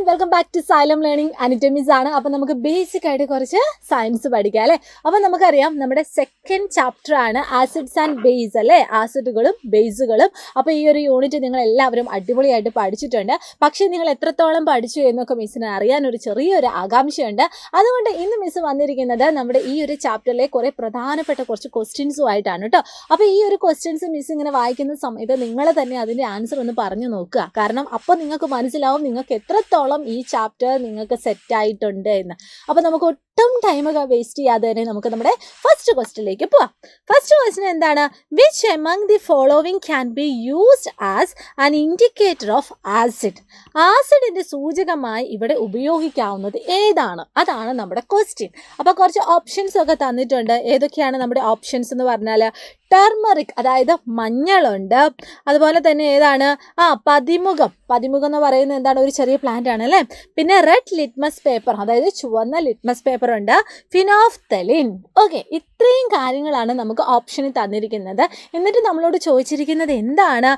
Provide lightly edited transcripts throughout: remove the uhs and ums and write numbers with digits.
And welcome back to Xylem learning anatomies ആണ്. അപ്പം നമുക്ക് ബേസിക് ആയിട്ട് കുറച്ച് സയൻസ് പഠിക്കാം അല്ലേ. അപ്പം നമുക്കറിയാം നമ്മുടെ സെക്കൻഡ് ചാപ്റ്റർ ആണ് ആസിഡ്സ് ആൻഡ് ബേസ് അല്ലേ, ആസിഡുകളും ബേസുകളും. അപ്പോൾ ഈ ഒരു യൂണിറ്റ് നിങ്ങൾ എല്ലാവരും അടിപൊളിയായിട്ട് പഠിച്ചിട്ടുണ്ട്. പക്ഷേ നിങ്ങൾ എത്രത്തോളം പഠിച്ചു എന്നൊക്കെ മിസ്സിന് അറിയാൻ ഒരു ചെറിയൊരു ആകാംക്ഷയുണ്ട്. അതുകൊണ്ട് ഇന്ന് മിസ്സ് വന്നിരിക്കുന്നത് നമ്മുടെ ഈ ഒരു ചാപ്റ്ററിലെ കുറേ പ്രധാനപ്പെട്ട കുറച്ച് ക്വസ്റ്റ്യൻസുമായിട്ടാണ് കേട്ടോ. അപ്പോൾ ഈ ഒരു ക്വസ്റ്റ്യൻസ് മിസ് ഇങ്ങനെ വായിക്കുന്ന സമയത്ത് നിങ്ങൾ തന്നെ അതിൻ്റെ ആൻസർ ഒന്ന് പറഞ്ഞു നോക്കുക. കാരണം അപ്പോൾ നിങ്ങൾക്ക് മനസ്സിലാവും നിങ്ങൾക്ക് എത്രത്തോളം ഈ ചാപ്റ്റർ നിങ്ങൾക്ക് സെറ്റായിട്ടുണ്ട് എന്ന്. അപ്പോൾ നമുക്ക് ഒട്ടും ടൈം വേസ്റ്റ് ചെയ്യാതെ തന്നെ നമുക്ക് നമ്മുടെ ഫസ്റ്റ് ക്വസ്റ്റ്യനിലേക്ക് പോവാം. ഫസ്റ്റ് ക്വസ്റ്റ്യൻ എന്താണ്? Which among the following can be used as an indicator of acid? ആസിഡിൻ്റെ സൂചകമായി ഇവിടെ ഉപയോഗിക്കാവുന്നത് ഏതാണ്? അതാണ് നമ്മുടെ ക്വസ്റ്റ്യൻ. അപ്പോൾ കുറച്ച് ഓപ്ഷൻസ് ഒക്കെ തന്നിട്ടുണ്ട്. ഏതൊക്കെയാണ് നമ്മുടെ ഓപ്ഷൻസ് എന്ന് പറഞ്ഞാൽ ടർമറിക്, അതായത് മഞ്ഞളുണ്ട്. അതുപോലെ തന്നെ ഏതാണ്? പതിമുഖം. പതിമുഖം എന്ന് പറയുന്നത് എന്താണ്? ഒരു ചെറിയ പ്ലാന്റ് ആണ് അല്ലേ. പിന്നെ റെഡ് ലിറ്റ്മസ് പേപ്പർ, അതായത് ചുവന്ന ലിറ്റ്മസ് പേപ്പർ ഉണ്ട്. ഫിനോഫ്തലിൻ. ഓക്കെ, ഇത്രയും കാര്യങ്ങളാണ് നമുക്ക് ഓപ്ഷനിൽ തന്നിരിക്കുന്നത്. എന്നിട്ട് നമ്മളോട് ചോദിച്ചിരിക്കുന്നത് എന്താണ്?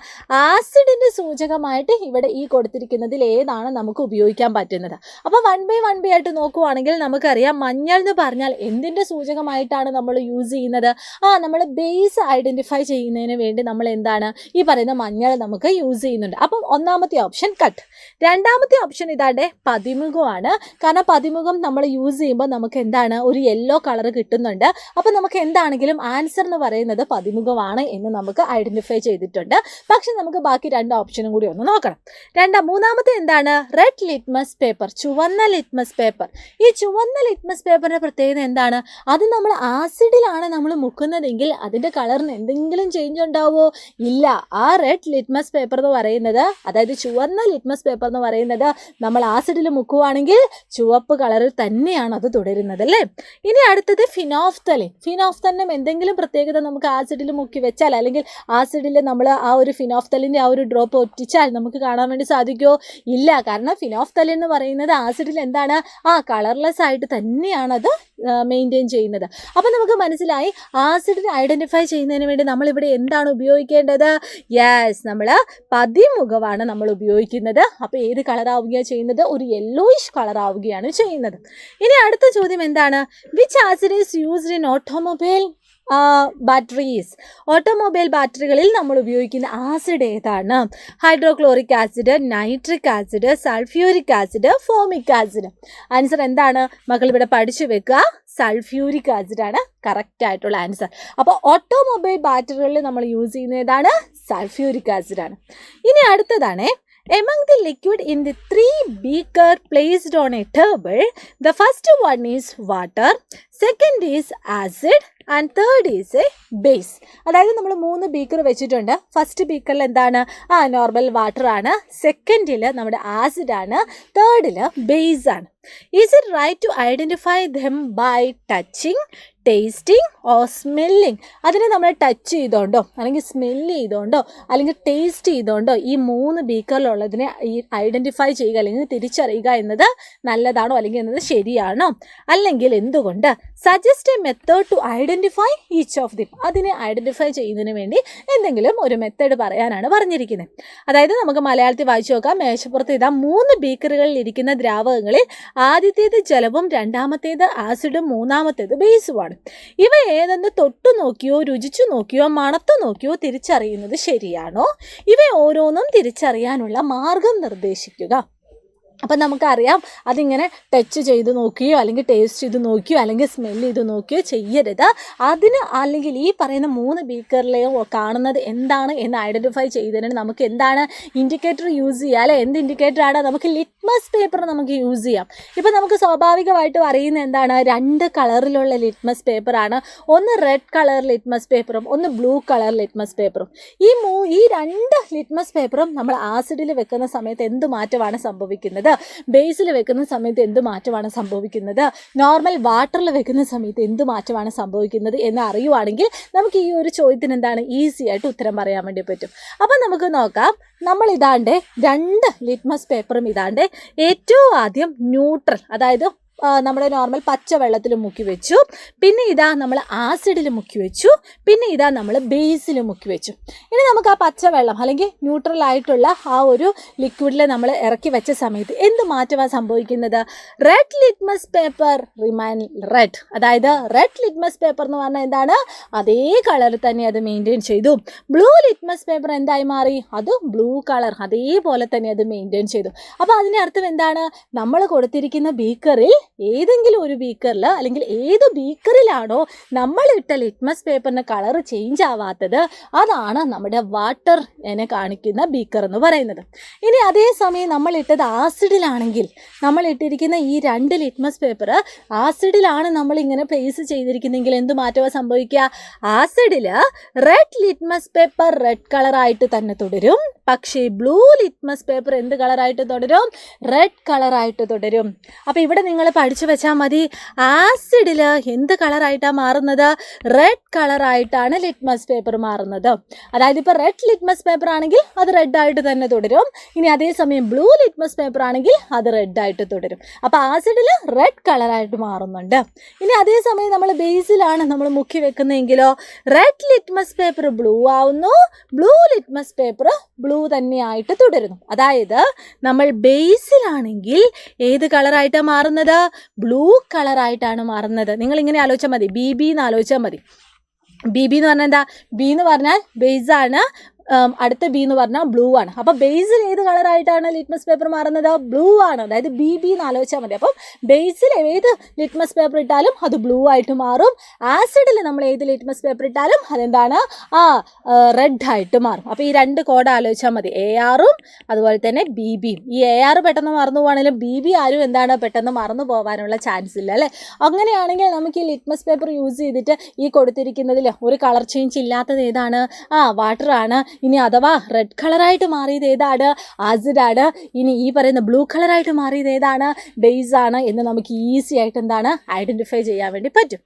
ആസിഡിൻ്റെ സൂചകമായിട്ട് ഇവിടെ ഈ കൊടുത്തിരിക്കുന്നതിൽ ഏതാണ് നമുക്ക് ഉപയോഗിക്കാൻ പറ്റുന്നത്? അപ്പോൾ വൺ ബൈ ആയിട്ട് നോക്കുവാണെങ്കിൽ നമുക്കറിയാം മഞ്ഞൾ എന്ന് പറഞ്ഞാൽ എന്തിൻ്റെ സൂചകമായിട്ടാണ് നമ്മൾ യൂസ് ചെയ്യുന്നത്? നമ്മൾ ബേസ് ഐഡൻറ്റിഫൈ ചെയ്യുന്നതിന് വേണ്ടി നമ്മൾ എന്താണ് ഈ പറയുന്ന മഞ്ഞൾ നമുക്ക് യൂസ് ചെയ്യുന്നുണ്ട്. അപ്പം ഒന്നാമത്തെ ഓപ്ഷൻ കട്ട്. രണ്ടാമത്തെ ഓപ്ഷൻ ഇതാണ്ട് പതിമുഖമാണ്. കാരണം പതിമുഖം നമ്മൾ യൂസ് ചെയ്യുമ്പോൾ നമുക്ക് എന്താണ് ഒരു യെല്ലോ കളർ കിട്ടുന്നുണ്ട്. അപ്പം നമുക്ക് എന്താണെങ്കിലും ആൻസർ എന്ന് പറയുന്നത് പതിമുഖമാണ് എന്ന് നമുക്ക് ഐഡൻറ്റിഫൈ ചെയ്തിട്ടുണ്ട്. പക്ഷെ നമുക്ക് ബാക്കി രണ്ട് ഓപ്ഷനും കൂടി ഒന്ന് നോക്കണം. മൂന്നാമത്തെ എന്താണ്? റെഡ് ലിറ്റ്മസ് പേപ്പർ, ചുവന്ന ലിറ്റ്മസ് പേപ്പർ. ഈ ചുവന്ന ലിറ്റ്മസ് പേപ്പറിൻ്റെ പ്രത്യേകത എന്താണ്? അത് നമ്മൾ ആസിഡിലാണ് നമ്മൾ മുക്കുന്നതെങ്കിൽ അതിൻ്റെ കളറിന് എന്തെങ്കിലും ചേഞ്ച് ഉണ്ടാവുമോ? ഇല്ല. ആ റെഡ് ലിറ്റ്മസ് പേപ്പർ എന്ന് പറയുന്നത്, അതായത് ചുവന്ന ലിറ്റ്മസ് പേപ്പർ എന്ന് പറയുന്നത് നമ്മൾ ആസിഡിൽ മുക്കുവാണെങ്കിൽ ചുവപ്പ് കളറിൽ തന്നെയാണ് അത് തുടരുന്നത് അല്ലേ. ഇനി അടുത്തത് ഫിനോഫ്തലിൻ. ഫിനോഫ്തലിനും എന്തെങ്കിലും പ്രത്യേകത നമുക്ക് ആസിഡിൽ മുക്കി വെച്ചാൽ അല്ലെങ്കിൽ ആസിഡിൽ നമ്മൾ ആ ഒരു ഫിനോഫ്തലിൻ്റെ ആ ഒരു ഡ്രോപ്പ് ഒറ്റിച്ചാൽ നമുക്ക് കാണാൻ വേണ്ടി സാധിക്കുമോ? ഇല്ല. കാരണം ഫിനോഫ്തലിൻ എന്ന് പറയുന്നത് ആസിഡിൽ എന്താണ് കളർലെസ് ആയിട്ട് തന്നെയാണ് അത് മെയിൻറ്റെയിൻ ചെയ്യുന്നത്. അപ്പം നമുക്ക് മനസ്സിലായി ആസിഡിനെ ഐഡൻറ്റിഫൈ ചെയ്യുന്നതിന് വേണ്ടി നമ്മളിവിടെ എന്താണ് ഉപയോഗിക്കേണ്ടത്? യെസ്, നമ്മൾ പതിമുഖമാണ് നമ്മൾ ഉപയോഗിക്കുന്നത്. അപ്പോൾ ഏത് കളറാവുകയാണ് ചെയ്യുന്നത്? ഒരു യെല്ലോയിഷ് കളറാവുകയാണ് ചെയ്യുന്നത്. ഇനി അടുത്ത ചോദ്യം എന്താണ്? Which acid is used in automobile batteries? Automobile ബാറ്ററികളിൽ നമ്മൾ ഉപയോഗിക്കുന്ന ആസിഡ് ഏതാണ്? Hydrochloric acid, nitric acid, sulphuric acid, formic acid. Answer എന്താണ് മക്കൾ ഇവിടെ പഠിച്ചു വെക്കുക? സൾഫ്യൂരിക് ആസിഡാണ് കറക്റ്റ് ആയിട്ടുള്ള ആൻസർ. അപ്പോൾ ഓട്ടോമൊബൈൽ ബാറ്ററികളിൽ നമ്മൾ യൂസ് ചെയ്യുന്ന ഏതാണ്? സൾഫ്യൂരിക് ആസിഡാണ്. ഇനി അടുത്തതാണ് among the liquid in the three beaker placed on a table, the first one is water, second is acid and third is a base. അതായത് നമ്മൾ 3 ബീക്കർ വെച്ചിട്ടുണ്ട്. ഫസ്റ്റ് ബീക്കറിൽ എന്താണ്? നോർമൽ വാട്ടർ ആണ്. സെക്കൻഡിൽ നമ്മുടെ ആസിഡ് ആണ്. തേർഡിൽ ബേസ് ആണ്. Is it right to identify them by touching, tasting or smelling? അതിനെ നമ്മൾ ടച്ച് ചെയ്തോണ്ടോ അല്ലെങ്കിൽ സ്മെല്ല് ചെയ്തോണ്ടോ അല്ലെങ്കിൽ ടേസ്റ്റ് ചെയ്തോണ്ടോ ഈ 3 ബീക്കറിലുള്ളതിനെ ഈ ഐഡൻറ്റിഫൈ ചെയ്യുക അല്ലെങ്കിൽ തിരിച്ചറിയുക എന്നത് നല്ലതാണോ അല്ലെങ്കിൽ എന്നത് ശരിയാണോ? അല്ലെങ്കിൽ എന്തുകൊണ്ട്? Suggest a method to identify each of them. അതിനെ ഐഡൻറ്റിഫൈ ചെയ്യുന്നതിന് വേണ്ടി എന്തെങ്കിലും ഒരു മെത്തേഡ് പറയാനാണ് പറഞ്ഞിരിക്കുന്നത്. അതായത് നമുക്ക് മലയാളത്തിൽ വായിച്ചു നോക്കാം. മേശപ്പുറത്ത് ഇതാ 3 ബീക്കറുകളിൽ ഇരിക്കുന്ന ദ്രാവകങ്ങളിൽ ആദ്യത്തേത് ജലവും രണ്ടാമത്തേത് ആസിഡും മൂന്നാമത്തേത് ബേസുമാണ്. ഇവ ഏതെന്ന് തൊട്ടു നോക്കിയോ രുചിച്ചു നോക്കിയോ മണത്തു നോക്കിയോ തിരിച്ചറിയുന്നത് ശരിയാണോ? ഇവ ഓരോന്നും തിരിച്ചറിയാനുള്ള മാർഗം നിർദ്ദേശിക്കുക. അപ്പം നമുക്കറിയാം അതിങ്ങനെ ടച്ച് ചെയ്ത് നോക്കുകയോ അല്ലെങ്കിൽ ടേസ്റ്റ് ചെയ്ത് നോക്കിയോ അല്ലെങ്കിൽ സ്മെല്ല് ചെയ്ത് നോക്കിയോ ചെയ്യരുത്. അതിന് അല്ലെങ്കിൽ ഈ പറയുന്ന 3 ബീക്കറിലെയോ കാണുന്നത് എന്താണ് എന്ന് ഐഡൻറ്റിഫൈ ചെയ്തതിന് നമുക്ക് എന്താണ് ഇൻഡിക്കേറ്റർ യൂസ് ചെയ്യുക അല്ലെ. എന്ത് ഇൻഡിക്കേറ്ററാണ്? നമുക്ക് ലിറ്റ്മസ് പേപ്പർ നമുക്ക് യൂസ് ചെയ്യാം. ഇപ്പം നമുക്ക് സ്വാഭാവികമായിട്ടും അറിയുന്ന എന്താണ്? 2 കളറിലുള്ള ലിറ്റ്മസ് പേപ്പറാണ്. ഒന്ന് റെഡ് കളർ ലിറ്റ്മസ് പേപ്പറും ഒന്ന് ബ്ലൂ കളർ ലിറ്റ്മസ് പേപ്പറും. ഈ 2 ലിറ്റ്മസ് പേപ്പറും നമ്മൾ ആസിഡിൽ വെക്കുന്ന സമയത്ത് എന്ത് മാറ്റമാണ് സംഭവിക്കുന്നത്? ബേസിൽ വെക്കുന്ന സമയത്ത് എന്ത് മാറ്റമാണ് സംഭവിക്കുന്നത്? നോർമൽ വാട്ടറിൽ വെക്കുന്ന സമയത്ത് എന്ത് മാറ്റമാണ് സംഭവിക്കുന്നത് എന്ന് അറിയുവാണെങ്കിൽ നമുക്ക് ഈ ഒരു ചോദ്യത്തിന് എന്താണ് ഈസി ആയിട്ട് ഉത്തരം പറയാൻ വേണ്ടി പറ്റും. അപ്പം നമുക്ക് നോക്കാം. നമ്മൾ ഇതാണ്ട് 2 ലിറ്റ്മസ് പേപ്പറും ഇതാണ്ട് ഏറ്റവും ആദ്യം ന്യൂട്രൽ, അതായത് നമ്മുടെ നോർമൽ പച്ച വെള്ളത്തിൽ മുക്കി വെച്ചു, പിന്നെ ഇതാ നമ്മൾ ആസിഡിൽ മുക്കി വെച്ചു, പിന്നെ ഇതാ നമ്മൾ ബേസിൽ മുക്കി വെച്ചു. ഇനി നമുക്ക് ആ പച്ചവെള്ളം അല്ലെങ്കിൽ ന്യൂട്രൽ ആയിട്ടുള്ള ആ ഒരു ലിക്വിഡിൽ നമ്മൾ ഇറക്കി വെച്ച സമയത്ത് എന്ത് മാറ്റമാണ് സംഭവിക്കുന്നത്? Red litmus paper remain red. അതായത് റെഡ് ലിറ്റ്മസ് പേപ്പർ എന്ന് പറഞ്ഞാൽ എന്താണ്? അതേ കളർ തന്നെ അത് മെയിൻറ്റെയിൻ ചെയ്തു. ബ്ലൂ ലിറ്റ്മസ് പേപ്പർ എന്തായി മാറി? അത് ബ്ലൂ കളർ അതേപോലെ തന്നെ അത് മെയിൻറ്റെയിൻ ചെയ്തു. അപ്പോൾ അതിൻ്റെ അർത്ഥം എന്താണ്? നമ്മൾ കൊടുത്തിരിക്കുന്ന ബീക്കറിൽ ഏതെങ്കിലും ഒരു ബീക്കറിൽ അല്ലെങ്കിൽ ഏത് ബീക്കറിലാണോ നമ്മളിട്ട ലിറ്റ്മസ് പേപ്പറിന് കളർ ചേഞ്ച് ആവാത്തത്, അതാണ് നമ്മുടെ വാട്ടർ എന്നെ കാണിക്കുന്ന ബീക്കർ എന്ന് പറയുന്നത്. ഇനി അതേസമയം നമ്മളിട്ടത് ആസിഡിലാണെങ്കിൽ, നമ്മളിട്ടിരിക്കുന്ന ഈ 2 ലിറ്റ്മസ് പേപ്പർ ആസിഡിലാണ് നമ്മളിങ്ങനെ പ്ലേസ് ചെയ്തിരിക്കുന്നതെങ്കിൽ എന്ത് മാറ്റമാണ് സംഭവിക്കുക? ആസിഡിൽ റെഡ് ലിറ്റ്മസ് പേപ്പർ റെഡ് കളറായിട്ട് തന്നെ തുടരും, പക്ഷേ ബ്ലൂ ലിറ്റ്മസ് പേപ്പർ എന്ത് കളറായിട്ട് തുടരും? റെഡ് കളറായിട്ട് തുടരും. അപ്പോൾ ഇവിടെ നിങ്ങൾ പഠിച്ചു വെച്ചാൽ മതി, ആസിഡിൽ എന്ത് കളറായിട്ടാണ് മാറുന്നത്? റെഡ് കളറായിട്ടാണ് ലിറ്റ്മസ് പേപ്പർ മാറുന്നത്. അതായത് ഇപ്പോൾ റെഡ് ലിറ്റ്മസ് പേപ്പർ ആണെങ്കിൽ അത് റെഡായിട്ട് തന്നെ തുടരും. ഇനി അതേസമയം ബ്ലൂ ലിറ്റ്മസ് പേപ്പർ ആണെങ്കിൽ അത് റെഡായിട്ട് തുടരും. അപ്പോൾ ആസിഡിൽ റെഡ് കളറായിട്ട് മാറുന്നുണ്ട്. ഇനി അതേസമയം നമ്മൾ ബേസിലാണ് നമ്മൾ മുക്കി വെക്കുന്നതെങ്കിലോ റെഡ് ലിറ്റ്മസ് പേപ്പർ ബ്ലൂ ആവുന്നു, ബ്ലൂ ലിറ്റ്മസ് പേപ്പർ ബ്ലൂ തന്നെയായിട്ട് തുടരുന്നു. അതായത് നമ്മൾ ബേസിലാണെങ്കിൽ ഏത് കളറായിട്ടാണ് മാറുന്നത്? ബ്ലൂ കളറായിട്ടാണ് മാറുന്നത്. നിങ്ങളിങ്ങനെ ആലോചിച്ചാൽ മതി, BB എന്ന് ആലോചിച്ചാൽ മതി. BB എന്ന് പറഞ്ഞാൽ എന്താ? B എന്ന് പറഞ്ഞാൽ ബേസാണ്, അടുത്ത B എന്ന് പറഞ്ഞാൽ ബ്ലൂ ആണ്. അപ്പോൾ ബേസിൽ ഏത് കളറായിട്ടാണ് ലിറ്റ്മസ് പേപ്പർ മാറുന്നത്? ബ്ലൂ ആണ്. അതായത് BB എന്ന് ആലോചിച്ചാൽ മതി. അപ്പം ബേസിൽ ഏത് ലിറ്റ്മസ് പേപ്പർ ഇട്ടാലും അത് ബ്ലൂ ആയിട്ട് മാറും. ആസിഡിൽ നമ്മൾ ഏത് ലിറ്റ്മസ് പേപ്പർ ഇട്ടാലും അതെന്താണ്? റെഡ് ആയിട്ട് മാറും. അപ്പോൾ ഈ 2 കോഡ് ആലോചിച്ചാൽ മതി, ARഉം അതുപോലെ തന്നെ BBയും. ഈ AR പെട്ടെന്ന് മറന്നു പോവാണെങ്കിലും BB ആരും എന്താണ് പെട്ടെന്ന് മറന്നു പോകാനുള്ള ചാൻസ് ഇല്ല അല്ലേ? അങ്ങനെയാണെങ്കിൽ നമുക്ക് ഈ ലിറ്റ്മസ് പേപ്പർ യൂസ് ചെയ്തിട്ട് ഈ കൊടുത്തിരിക്കുന്നതിൽ ഒരു കളർ ചേഞ്ച് ഇല്ലാത്തത് ഏതാണ്? വാട്ടറാണ്. ഇനി അഥവാ റെഡ് കളറായിട്ട് മാറിയത് ഏതാണ്? ആസിഡാണ്. ഇനി ഈ പറയുന്ന ബ്ലൂ കളറായിട്ട് മാറിയത് ഏതാണ്? ബേസ് ആണ് എന്ന് നമുക്ക് ഈസി ആയിട്ട് എന്താണ് ഐഡൻറ്റിഫൈ ചെയ്യാൻ വേണ്ടി പറ്റും.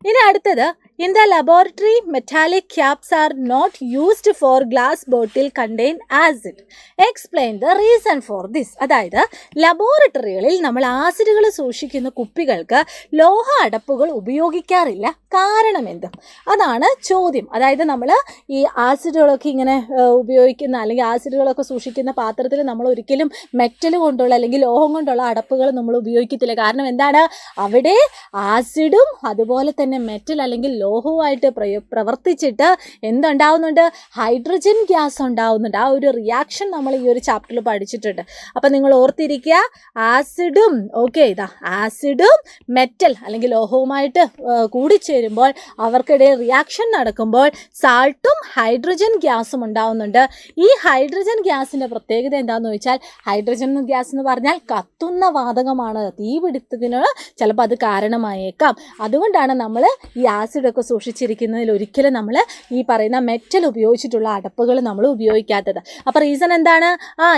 ഇനി അടുത്തത്, in the laboratory metallic caps are not used for glass bottle contain acid. Explain the reason for this. അതായത് ലബോറട്ടറികളിൽ നമ്മൾ ആസിഡുകൾ സൂക്ഷിക്കുന്ന കുപ്പികൾക്ക് ലോഹ അടപ്പുകൾ ഉപയോഗിക്കാറില്ല, കാരണം എന്ത്? അതാണ് ചോദ്യം. അതായത് നമ്മൾ ഈ ആസിഡുകളൊക്കെ ഇങ്ങനെ ഉപയോഗിക്കുന്ന അല്ലെങ്കിൽ ആസിഡുകളൊക്കെ സൂക്ഷിക്കുന്ന പാത്രത്തിൽ നമ്മൾ ഒരിക്കലും മെറ്റൽ കൊണ്ടുള്ള അല്ലെങ്കിൽ ലോഹം കൊണ്ടുള്ള അടപ്പുകൾ നമ്മൾ ഉപയോഗിക്കത്തില്ല. കാരണം എന്താണ്? അവിടെ ആസിഡും അതുപോലെ തന്നെ മെറ്റൽ അല്ലെങ്കിൽ ലോഹവുമായിട്ട് പ്രവർത്തിച്ചിട്ട് എന്തുണ്ടാവുന്നുണ്ട്? ഹൈഡ്രജൻ ഗ്യാസ് ഉണ്ടാവുന്നുണ്ട്. ആ ഒരു റിയാക്ഷൻ നമ്മൾ ഈ ഒരു ചാപ്റ്ററിൽ പഠിച്ചിട്ടുണ്ട്. അപ്പം നിങ്ങൾ ഓർത്തിരിക്കുക, ആസിഡും ഇതാ ആസിഡും മെറ്റൽ അല്ലെങ്കിൽ ലോഹവുമായിട്ട് കൂടിച്ചേരുമ്പോൾ അവർക്കിടയിൽ റിയാക്ഷൻ നടക്കുമ്പോൾ സാൾട്ടും ഹൈഡ്രജൻ ഗ്യാസും ഉണ്ടാവുന്നുണ്ട്. ഈ ഹൈഡ്രജൻ ഗ്യാസിൻ്റെ പ്രത്യേകത എന്താണെന്ന് ചോദിച്ചാൽ, ഹൈഡ്രജൻ ഗ്യാസ് എന്ന് പറഞ്ഞാൽ കത്തുന്ന വാതകമാണ്. തീപിടുത്തത്തിന് ചിലപ്പോൾ അത് കാരണമായേക്കാം. അതുകൊണ്ടാണ് നമ്മൾ ഈ ആസിഡൊക്കെ സൂക്ഷിച്ചിരിക്കുന്നതിൽ ഒരിക്കലും നമ്മൾ ഈ പറയുന്ന മെറ്റൽ ഉപയോഗിച്ചിട്ടുള്ള അടപ്പുകൾ നമ്മൾ ഉപയോഗിക്കാത്തത്. അപ്പോൾ റീസൺ എന്താണ്?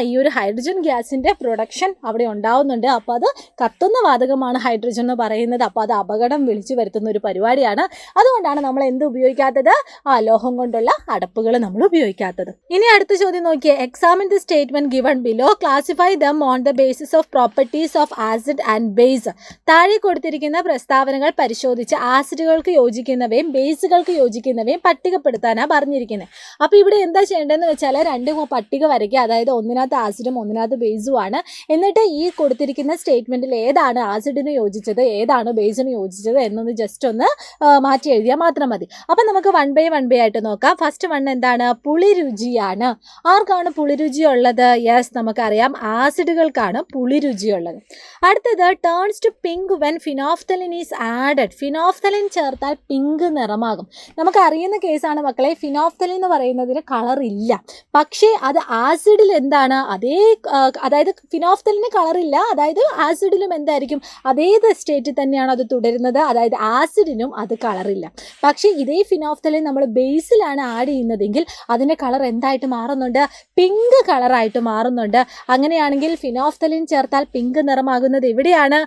ഈ ഒരു ഹൈഡ്രജൻ ഗ്യാസിൻ്റെ പ്രൊഡക്ഷൻ അവിടെ ഉണ്ടാവുന്നുണ്ട്. അപ്പോൾ അത് കത്തുന്ന വാതകമാണ് ഹൈഡ്രജൻ എന്ന് പറയുന്നത്. അപ്പോൾ അത് അപകടം വിളിച്ചു വരുത്തുന്ന ഒരു പരിപാടിയാണ്. അതുകൊണ്ടാണ് നമ്മൾ എന്ത് ഉപയോഗിക്കാത്തത്? ലോഹം കൊണ്ടുള്ള അടപ്പുകൾ നമ്മൾ ഉപയോഗിക്കാത്തത്. ഇനി അടുത്ത ചോദ്യം നോക്കിയേ. Examine the statement given below, classify them on the basis of properties of acid and base. താഴെ കൊടുത്തിരിക്കുന്ന പ്രസ്താവനകൾ പരിശോധിച്ച് ആസിഡുകൾക്ക് യോജിക്കുന്നവയും ബേസുകൾക്ക് യോജിക്കുന്നവയും പട്ടികപ്പെടുത്താനാണ് പറഞ്ഞിരിക്കുന്നത്. അപ്പോൾ ഇവിടെ എന്താ ചെയ്യേണ്ടതെന്ന് വെച്ചാൽ 2 പട്ടിക വരയ്ക്കുക. അതായത് ഒന്നിനകത്ത് ആസിഡും ഒന്നിനകത്ത് ബേസുമാണ്. എന്നിട്ട് ഈ കൊടുത്തിരിക്കുന്ന സ്റ്റേറ്റ്മെൻറ്റിൽ ഏതാണ് ആസിഡിന് യോജിച്ചത്, ഏതാണ് ബേസിന് യോജിച്ചത് എന്നൊന്ന് ജസ്റ്റ് ഒന്ന് മാറ്റി എഴുതിയാൽ മാത്രം മതി. അപ്പം നമുക്ക് 1 by 1 ആയിട്ട് നോക്കാം. ഫസ്റ്റ് 1 എന്താണ്? പുളിരുചിയാണ്. ആർക്കാണ് പുളിരുചി ഉള്ളത്? യെസ്, നമുക്കറിയാം, ആസിഡുകൾക്കാണ് പുളിരുചിയുള്ളത്. അടുത്തത്, turns to pink when phenolphthalein is added. Phenolphthalein ചേർത്താൽ പിങ്ക് നിറമാകും. നമുക്കറിയുന്ന കേസാണ് മക്കളെ. ഫിനോഫ്തലിൻ എന്ന് പറയുന്നതിന് കളർ ഇല്ല, പക്ഷേ അത് ആസിഡിൽ എന്താണ് അതായത് ഫിനോഫ്തലിന് കളറില്ല, അതായത് ആസിഡിലും എന്തായിരിക്കും അതേ സ്റ്റേറ്റിൽ തന്നെയാണ് അത് തുടരുന്നത്. അതായത് ആസിഡിനും അത് കളറില്ല. പക്ഷേ ഇതേ ഫിനോഫ്തലിൻ നമ്മൾ ബേസിലാണ് ആഡ് ചെയ്യുന്നതെങ്കിൽ അതിൻ്റെ കളർ എന്തായിട്ട് മാറുന്നുണ്ട്? പിങ്ക് കളറായിട്ട് മാറുന്നുണ്ട്. അങ്ങനെയാണെങ്കിൽ ഫിനോഫ്തലിൻ ചേർത്താൽ പിങ്ക് നിറമാകുന്നത് എവിടെയാണ്?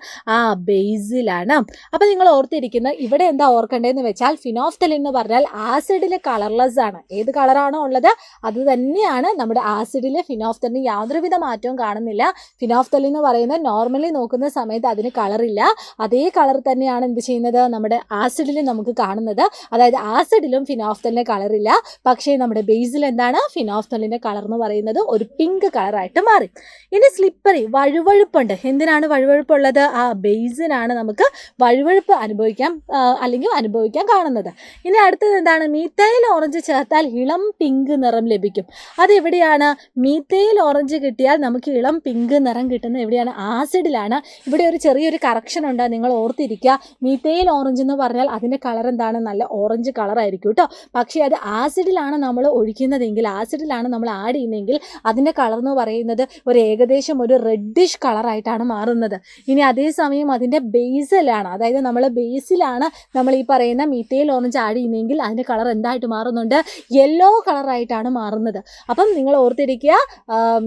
ബേസിലാണ്. അപ്പോൾ നിങ്ങൾ ഓർത്തിരിക്കുന്ന ഇവിടെ എന്താ ഓർക്കേണ്ടതെന്ന് വെച്ചാൽ വെച്ചാൽ ഫിനോഫ്തലിൻ എന്ന് പറഞ്ഞാൽ ആസിഡിൽ കളർലെസ് ആണ്. ഏത് കളറാണോ ഉള്ളത് അത് തന്നെയാണ് നമ്മുടെ ആസിഡിൽ. ഫിനോഫ്തലിന് യാതൊരുവിധ മാറ്റവും കാണുന്നില്ല. ഫിനോഫ്തലിൻ എന്ന് പറയുന്നത് നോർമലി നോക്കുന്ന സമയത്ത് അതിന് കളറില്ല. അതേ കളർ തന്നെയാണ് എന്ത് ചെയ്യുന്നത് നമ്മുടെ ആസിഡിൽ നമുക്ക് കാണുന്നത്. അതായത് ആസിഡിലും ഫിനോഫ്തലിന് കളറില്ല. പക്ഷേ നമ്മുടെ ബേസിൽ എന്താണ് ഫിനോഫ്തലിൻ്റെ കളർ എന്ന് പറയുന്നത് ഒരു പിങ്ക് കളറായിട്ട് മാറി. ഇനി സ്ലിപ്പറി, വഴുവഴുപ്പുണ്ട്. എന്തിനാണ് വഴുവഴുപ്പുള്ളത്? ആ ബേസിനാണ് നമുക്ക് വഴുവഴുപ്പ് അനുഭവിക്കാൻ കാണുന്നത്. ഇനി അടുത്തത് എന്താണ്? മീത്തൈൽ ഓറഞ്ച് ചേർത്താൽ ഇളം പിങ്ക് നിറം ലഭിക്കും. അതെവിടെയാണ്? മീത്തൈൽ ഓറഞ്ച് കിട്ടിയാൽ നമുക്ക് ഇളം പിങ്ക് നിറം കിട്ടുന്നത് എവിടെയാണ്? ആസിഡിലാണ്. ഇവിടെ ഒരു ചെറിയൊരു കറക്ഷൻ ഉണ്ട്, നിങ്ങൾ ഓർത്തിരിക്കുക. മീത്തൈൽ ഓറഞ്ച് എന്ന് പറഞ്ഞാൽ അതിൻ്റെ കളർ എന്താണ്? നല്ല ഓറഞ്ച് കളറായിരിക്കും കേട്ടോ. പക്ഷേ അത് ആസിഡിലാണ് നമ്മൾ ഒഴിക്കുന്നതെങ്കിൽ, ആസിഡിലാണ് നമ്മൾ ആഡ് ചെയ്യുന്നതെങ്കിൽ അതിൻ്റെ കളർ എന്ന് പറയുന്നത് ഏകദേശം ഒരു റെഡിഷ് കളറായിട്ടാണ് മാറുന്നത്. ഇനി അതേസമയം അതിൻ്റെ ബേസിലാണ്, അതായത് നമ്മൾ ബേസിലാണ് നമ്മൾ ഈ പറയുന്ന മീത്തൈൽ ഓറഞ്ച് ആഡ് ചെയ്യുന്നതെങ്കിൽ അതിൻ്റെ കളർ എന്തായിട്ട് മാറുന്നുണ്ട്? യെല്ലോ കളറായിട്ടാണ് മാറുന്നത്. അപ്പം നിങ്ങൾ ഓർത്തിരിക്കുക,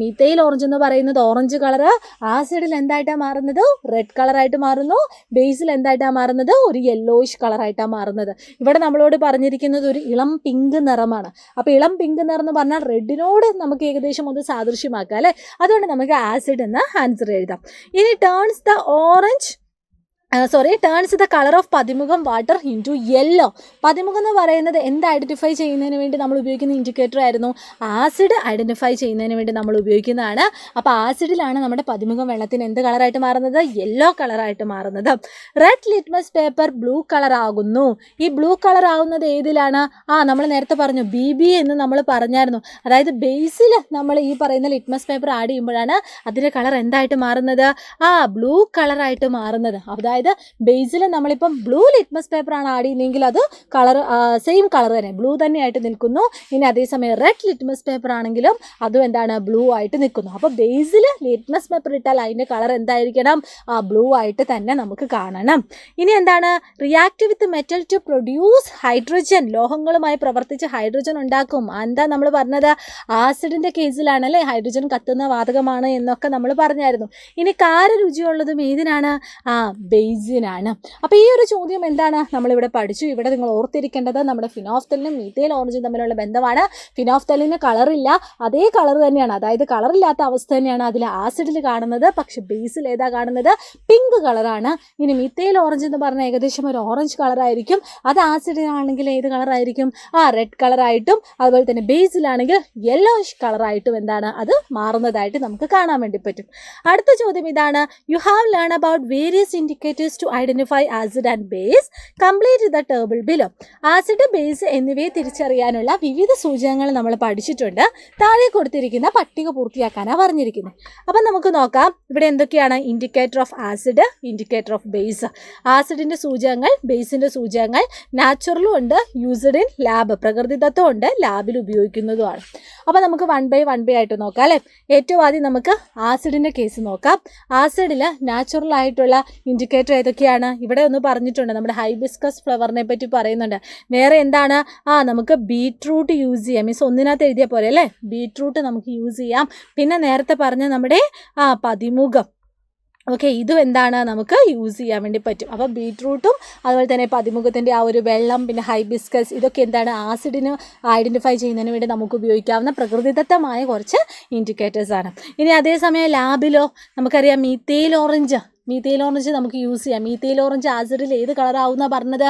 മീത്തൈൽ ഓറഞ്ച് എന്ന് പറയുന്നത് ഓറഞ്ച് കളറ്, ആസിഡിൽ എന്തായിട്ടാണ് മാറുന്നത്? റെഡ് കളറായിട്ട് മാറുന്നു. ബേസിൽ എന്തായിട്ടാണ് മാറുന്നത്? ഒരു യെല്ലോയിഷ് കളറായിട്ടാണ് മാറുന്നത്. ഇവിടെ നമ്മളോട് പറഞ്ഞിരിക്കുന്നത് ഒരു ഇളം പിങ്ക് നിറമാണ്. അപ്പോൾ ഇളം പിങ്ക് നിറം എന്ന് പറഞ്ഞാൽ റെഡിനോട് നമുക്ക് ഏകദേശം ഒന്ന് സാദൃശ്യമാക്കാം അല്ലേ? അതുകൊണ്ട് നമുക്ക് ആസിഡ് എന്ന ആൻസർ എഴുതാം. ഇനി ടേൺസ് ദ കളർ ഓഫ് പതിമുഖം വാട്ടർ ഇൻറ്റു യെല്ലോ. പതിമുഖം എന്ന് പറയുന്നത് എന്ത് ഐഡൻറ്റിഫൈ ചെയ്യുന്നതിന് വേണ്ടി നമ്മൾ ഉപയോഗിക്കുന്ന ഇൻഡിക്കേറ്റർ ആയിരുന്നു? ആസിഡ് ഐഡൻറ്റിഫൈ ചെയ്യുന്നതിന് വേണ്ടി നമ്മൾ ഉപയോഗിക്കുന്നതാണ്. അപ്പോൾ ആസിഡിലാണ് നമ്മുടെ പതിമുഖം വെള്ളത്തിന് എന്ത് കളറായിട്ട് മാറുന്നത്? യെല്ലോ കളറായിട്ട് മാറുന്നത്. Red litmus paper blue colour ആകുന്നു. ഈ ബ്ലൂ കളർ ആകുന്നത് ഏതിലാണ്? നമ്മൾ നേരത്തെ പറഞ്ഞു BB എന്ന് നമ്മൾ പറഞ്ഞായിരുന്നു. അതായത് ബേസിൽ നമ്മൾ ഈ പറയുന്ന ലിറ്റ്മസ് പേപ്പർ ആഡ് ചെയ്യുമ്പോഴാണ് അതിൻ്റെ കളർ എന്തായിട്ട് മാറുന്നത്? ബ്ലൂ കളറായിട്ട് മാറുന്നത്. അതായത് ബേസിൽ നമ്മളിപ്പം ബ്ലൂ ലിറ്റ്മസ് പേപ്പർ ആണ് ആഡ് ചെയ്യുന്നതെങ്കിൽ അത് കളർ സെയിം കളർ തന്നെ, ബ്ലൂ തന്നെയായിട്ട് നിൽക്കുന്നു. ഇനി അതേസമയം റെഡ് ലിറ്റ്മസ് പേപ്പർ ആണെങ്കിലും അതും എന്താണ്? ബ്ലൂ ആയിട്ട് നിൽക്കുന്നു. അപ്പോൾ ബേസിൽ ലിറ്റ്മസ് പേപ്പർ ഇട്ടാൽ അതിൻ്റെ കളർ എന്തായിരിക്കണം? ബ്ലൂ ആയിട്ട് തന്നെ നമുക്ക് കാണണം. ഇനി എന്താണ്? React with metal to produce hydrogen. ലോഹങ്ങളുമായി പ്രവർത്തിച്ച് ഹൈഡ്രജൻ ഉണ്ടാക്കും. എന്താ നമ്മൾ പറഞ്ഞത്? ആസിഡിൻ്റെ കേസിലാണല്ലേ ഹൈഡ്രജൻ കത്തുന്ന വാതകമാണ് എന്നൊക്കെ നമ്മൾ പറഞ്ഞായിരുന്നു. ഇനി രുചിയുള്ളതും ഏതിനാണ്? ബേസിനാണ്. അപ്പോൾ ഈ ഒരു ചോദ്യം എന്താണ് നമ്മളിവിടെ പഠിച്ചു. ഇവിടെ നിങ്ങൾ ഓർത്തിരിക്കേണ്ടത് നമ്മുടെ ഫിനോഫ്തലിനും മീത്തൈൽ ഓറഞ്ചും തമ്മിലുള്ള ബന്ധമാണ്. ഫിനോഫ്തലിന് കളറില്ല, അതേ കളർ തന്നെയാണ്, അതായത് കളറില്ലാത്ത അവസ്ഥ തന്നെയാണ് അതിൽ ആസിഡിൽ കാണുന്നത്. പക്ഷെ ബേസിൽ ഏതാ കാണുന്നത്? പിങ്ക് കളറാണ്. ഇനി മീത്തൈൽ ഓറഞ്ച് എന്ന് പറഞ്ഞാൽ ഏകദേശം ഒരു ഓറഞ്ച് കളറായിരിക്കും. അത് ആസിഡിലാണെങ്കിൽ ഏത് കളറായിരിക്കും? റെഡ് കളറായിട്ടും അതുപോലെ തന്നെ ബേസിലാണെങ്കിൽ യെല്ലോയിഷ് കളറായിട്ടും എന്താണ് അത് മാറുന്നതായിട്ട് നമുക്ക് കാണാൻ വേണ്ടി പറ്റും. അടുത്ത ചോദ്യം ഇതാണ്: you have learn about various indicators to identify acid and base. Complete the table below. Acid, base എന്നിവയെ തിരിച്ചറിയാനുള്ള വിവിധ സൂചകങ്ങൾ നമ്മൾ പഠിച്ചിട്ടുണ്ട്. താഴെ കൊടുത്തിരിക്കുന്ന പട്ടിക പൂർത്തിയാക്കാനാണ് പറഞ്ഞിരിക്കുന്നത്. അപ്പം നമുക്ക് നോക്കാം ഇവിടെ എന്തൊക്കെയാണ് indicator of acid, indicator of base. ആസിഡിൻ്റെ സൂചകങ്ങൾ, ബേസിൻ്റെ സൂചകങ്ങൾ നാച്ചുറലും ഉണ്ട്, യൂസ്ഡ് ഇൻ ലാബ്, പ്രകൃതിദത്തവും ഉണ്ട്, ലാബിൽ ഉപയോഗിക്കുന്നതുമാണ്. അപ്പോൾ നമുക്ക് വൺ ബൈ ആയിട്ട് നോക്കാം അല്ലേ. ഏറ്റവും ആദ്യം നമുക്ക് ആസിഡിൻ്റെ കേസ് നോക്കാം. ആസിഡിൽ നാച്ചുറൽ ആയിട്ടുള്ള ഇൻഡിക്കേറ്റർ ഏതൊക്കെയാണ്? ഇവിടെ ഒന്ന് പറഞ്ഞിട്ടുണ്ട്, നമ്മുടെ ഹൈബിസ്കസ് ഫ്ലവറിനെ പറ്റി പറയുന്നുണ്ട്. വേറെ എന്താണ്? നമുക്ക് ബീട്രൂട്ട് യൂസ് ചെയ്യാം. മീൻസ് ഒന്നിനകത്ത് എഴുതിയ പോലെ അല്ലേ, ബീട്രൂട്ട് നമുക്ക് യൂസ് ചെയ്യാം. പിന്നെ നേരത്തെ പറഞ്ഞ നമ്മുടെ പതിമുഖം, ഓക്കെ, ഇതും എന്താണ് നമുക്ക് യൂസ് ചെയ്യാൻ വേണ്ടി പറ്റും. അപ്പോൾ ബീട്രൂട്ടും അതുപോലെ തന്നെ പതിമുഖത്തിൻ്റെ ആ ഒരു വെള്ളം, പിന്നെ ഹൈബിസ്കസ്, ഇതൊക്കെ എന്താണ് ആസിഡിന് ഐഡൻറ്റിഫൈ ചെയ്യുന്നതിന് വേണ്ടി നമുക്ക് ഉപയോഗിക്കാവുന്ന പ്രകൃതിദത്തമായ കുറച്ച് ഇൻഡിക്കേറ്റേഴ്സാണ്. ഇനി അതേസമയം ലാബിലോ നമുക്കറിയാം മീത്തൈൽ ഓറഞ്ച് നമുക്ക് യൂസ് ചെയ്യാം. മീത്തൈൽ ഓറഞ്ച് ആസിഡിൽ ഏത് കളറാവുന്ന പറഞ്ഞത്?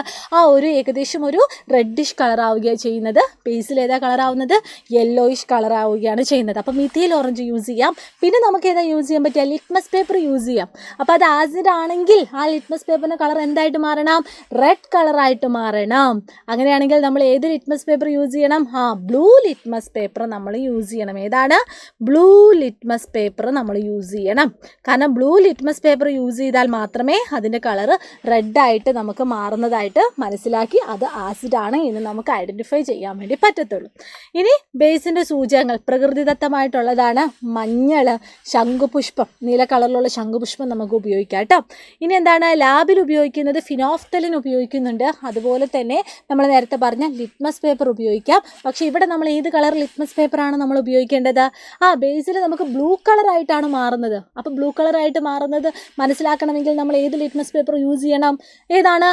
ഒരു ഏകദേശം ഒരു റെഡിഷ് കളറാവുകയാണ് ചെയ്യുന്നത്. ബേസിൽ ഏതാ കളറാവുന്നത്? യെല്ലോയിഷ് കളറാവുകയാണ് ചെയ്യുന്നത്. അപ്പോൾ മീത്തൈൽ ഓറഞ്ച് യൂസ് ചെയ്യാം. പിന്നെ നമുക്ക് ഏതാ യൂസ് ചെയ്യാൻ പറ്റുക? ലിറ്റ്മസ് പേപ്പർ യൂസ് ചെയ്യാം. അപ്പോൾ അത് ആസിഡ് ആണെങ്കിൽ ആ ലിറ്റ്മസ് പേപ്പറിൻ്റെ കളർ എന്തായിട്ട് മാറണം? റെഡ് കളറായിട്ട് മാറണം. അങ്ങനെയാണെങ്കിൽ നമ്മൾ ഏത് ലിറ്റ്മസ് പേപ്പർ യൂസ് ചെയ്യണം? ബ്ലൂ ലിറ്റ്മസ് പേപ്പർ നമ്മൾ യൂസ് ചെയ്യണം. ഏതാണ്? ബ്ലൂ ലിറ്റ്മസ് പേപ്പർ നമ്മൾ യൂസ് ചെയ്യണം. കാരണം ബ്ലൂ ലിറ്റ്മസ് പേപ്പർ യൂസ് ചെയ്താൽ മാത്രമേ അതിൻ്റെ കളറ് റെഡായിട്ട് നമുക്ക് മാറുന്നതായിട്ട് മനസ്സിലാക്കി അത് ആസിഡാണ് എന്ന് നമുക്ക് ഐഡൻറ്റിഫൈ ചെയ്യാൻ വേണ്ടി പറ്റത്തുള്ളൂ. ഇനി ബേസിൻ്റെ സൂചകങ്ങൾ പ്രകൃതിദത്തമായിട്ടുള്ളതാണ്. മഞ്ഞൾ, ശംഖുപുഷ്പം, നീല കളറിലുള്ള ശംഖുപുഷ്പം നമുക്ക് ഉപയോഗിക്കാം കേട്ടോ. ഇനി എന്താണ് ലാബിൽ ഉപയോഗിക്കുന്നത്? ഫിനോഫ്തലിൻ ഉപയോഗിക്കുന്നുണ്ട്. അതുപോലെ തന്നെ നമ്മൾ നേരത്തെ പറഞ്ഞ ലിറ്റ്മസ് പേപ്പർ ഉപയോഗിക്കാം. പക്ഷേ ഇവിടെ നമ്മൾ ഏത് കളർ ലിറ്റ്മസ് പേപ്പറാണ് നമ്മൾ ഉപയോഗിക്കേണ്ടത്? ബേസിൽ നമുക്ക് ബ്ലൂ കളറായിട്ടാണ് മാറുന്നത്. അപ്പോൾ ബ്ലൂ കളറായിട്ട് മാറുന്നത് മനസ്സിലാക്കണമെങ്കിൽ നമ്മൾ ഏത് ലിറ്റ്മസ് പേപ്പർ യൂസ് ചെയ്യണം? ഏതാണ്?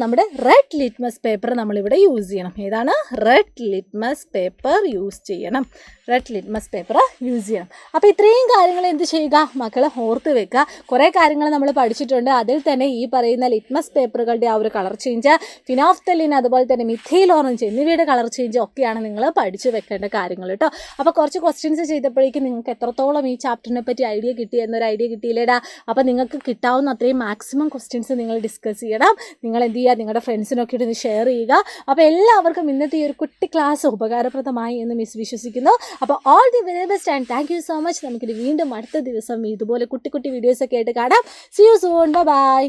നമ്മുടെ റെഡ് ലിറ്റ്മസ് പേപ്പർ നമ്മളിവിടെ യൂസ് ചെയ്യണം. ഏതാണ്? റെഡ് ലിറ്റ്മസ് പേപ്പർ യൂസ് ചെയ്യണം. റെഡ് ലിറ്റ്മസ് പേപ്പർ യൂസ് ചെയ്യണം. അപ്പോൾ ഇത്രയും കാര്യങ്ങൾ എന്ത് ചെയ്യുക മക്കൾ? ഓർത്ത് വെക്കുക. കുറേ കാര്യങ്ങൾ നമ്മൾ പഠിച്ചിട്ടുണ്ട്. അതിൽ തന്നെ ഈ പറയുന്ന ലിറ്റ്മസ് പേപ്പറുകളുടെ ആ ഒരു കളർ ചേഞ്ച്, ഫിനോഫ്തലിൻ, അതുപോലെ തന്നെ മിഥൈൽ ഓറഞ്ച് എന്നിവയുടെ കളർ ചേഞ്ച് ഒക്കെയാണ് നിങ്ങൾ പഠിച്ചു വെക്കേണ്ട കാര്യങ്ങൾ കേട്ടോ. അപ്പോൾ കുറച്ച് ക്വസ്റ്റ്യൻസ് ചെയ്തപ്പോഴേക്കും നിങ്ങൾക്ക് എത്രത്തോളം ഈ ചാപ്റ്ററിനെ പറ്റി ഐഡിയ കിട്ടി എന്നൊരു ഐഡിയ കിട്ടിയില്ലേടാ? അപ്പോൾ നിങ്ങൾക്ക് കിട്ടാവുന്ന അത്രയും മാക്സിമം ക്വസ്റ്റ്യൻസ് നിങ്ങൾ ഡിസ്കസ് ചെയ്യണം. നിങ്ങൾ എന്ത് ചെയ്യുക? നിങ്ങളുടെ ഫ്രണ്ട്സിനൊക്കെ ഇട്ട് ഷെയർ ചെയ്യുക. അപ്പോൾ എല്ലാവർക്കും ഇന്നത്തെ ഈ ഒരു കുട്ടി ക്ലാസ് ഉപകാരപ്രദമായി എന്ന് മിസ് വിശ്വസിക്കുന്നു. അപ്പോൾ all the very best and thank you so much. നമുക്കിത് വീണ്ടും അടുത്ത ദിവസം ഇതുപോലെ കുട്ടി കുട്ടി വീഡിയോസൊക്കെ ആയിട്ട് കാണാം. See you soon. ബൈ.